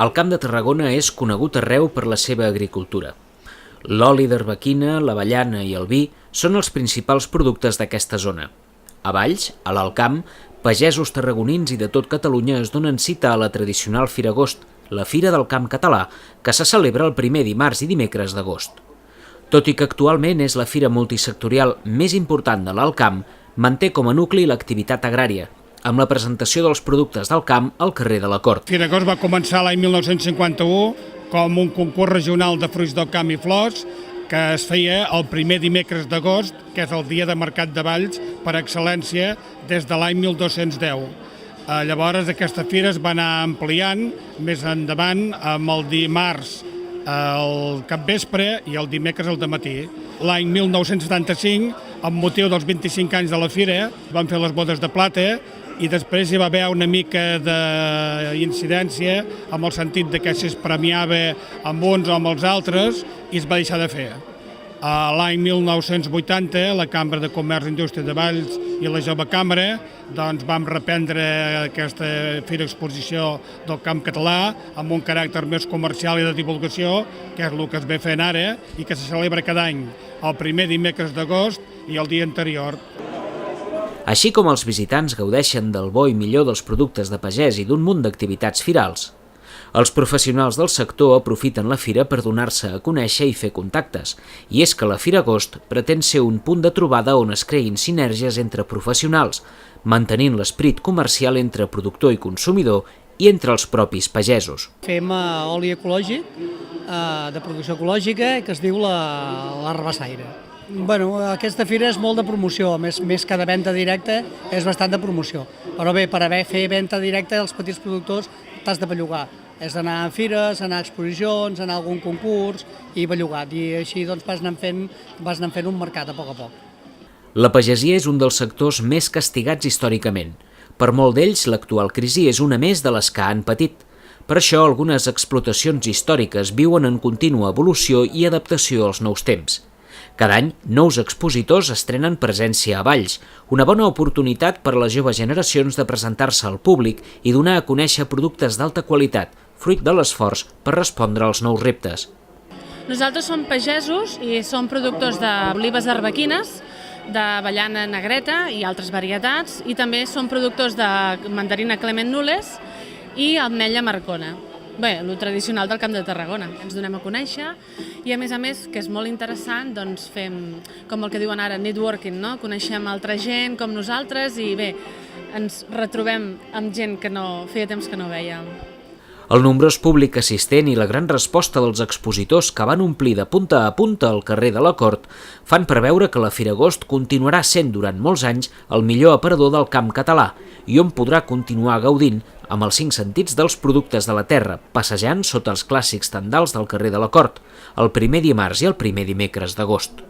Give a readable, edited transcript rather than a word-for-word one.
El Camp de Tarragona és conegut arreu per la seva agricultura. L'oli d'arbequina, l'avellana i el vi són els principals productes d'aquesta zona. A Valls, a l'Alt Camp, pagesos tarragonins i de tot Catalunya es donen cita a la tradicional Fira Agost, la Fira del Camp Català, que se celebra el primer dimarts i dimecres d'agost. Tot i que actualment és la fira multisectorial més important de l'Alt Camp, manté com a nucli l'activitat agrària, amb la presentació dels productes del camp al carrer de la Cort. Fira Agost va començar l'any 1951 com un concurs regional de fruits del camp i flors que es feia el primer dimecres d'agost, que és el dia de Mercat de Valls per excel·lència des de l'any 1210. Llavors aquesta fira es va anar ampliant més endavant amb el dimarts al capvespre i el dimecres al dematí. L'any 1975, amb motiu dels 25 anys de la fira, van fer les bodes de plata i després hi va haver una mica d'incidència amb el sentit que si es premiava amb uns o amb els altres i es va deixar de fer. L'any 1980, la Cambra de Comerç i Indústria de Valls i la Jove Cambra vam reprendre aquesta fira exposició del camp català amb un caràcter més comercial i de divulgació, que és el que es ve fent ara i que se celebra cada any, el primer dimecres d'agost i el dia anterior. Així com els visitants gaudeixen del bo i millor dels productes de pagès i d'un munt d'activitats firals, els professionals del sector aprofiten la fira per donar-se a conèixer i fer contactes, i és que la Fira Agost pretén ser un punt de trobada on es creïn sinergies entre professionals, mantenint l'esperit comercial entre productor i consumidor i entre els propis pagesos. Fem oli ecològic, de producció ecològica, que es diu la Rabassaire. Aquesta fira és molt de promoció, més que de venda directa, és bastant de promoció. Però bé, per fer venda directa als petits productors t'has de bellugar. És d'anar a fires, anar a exposicions, anar a algun concurs i bellugat. I així vas anar fent un mercat a poc a poc. La pagesia és un dels sectors més castigats històricament. Per molt d'ells, l'actual crisi és una més de les que han patit. Per això, algunes explotacions històriques viuen en contínua evolució i adaptació als nous temps. Cada any, nous expositors estrenen presència a Valls, una bona oportunitat per a les joves generacions de presentar-se al públic i donar a conèixer productes d'alta qualitat, fruit de l'esforç per respondre als nous reptes. Nosaltres som pagesos i som productors d'olives arbequines, d'avellana negreta i altres varietats, i també som productors de mandarina Clement Nules i ametlla Marcona. Bé, el tradicional del Camp de Tarragona. Ens donem a conèixer i, a més, que és molt interessant, fem, com el que diuen ara, networking, no? Coneixem altra gent com nosaltres i bé, ens retrobem amb gent que feia temps que no vèiem. El nombrós públic assistent i la gran resposta dels expositors que van omplir de punta a punta el carrer de la Cort fan preveure que la Fira Agost continuarà sent durant molts anys el millor aparador del camp català i on podrà continuar gaudint amb els 5 sentits dels productes de la terra, passejant sota els clàssics tendals del carrer de la Cort, el primer dimarts i el primer dimecres d'agost.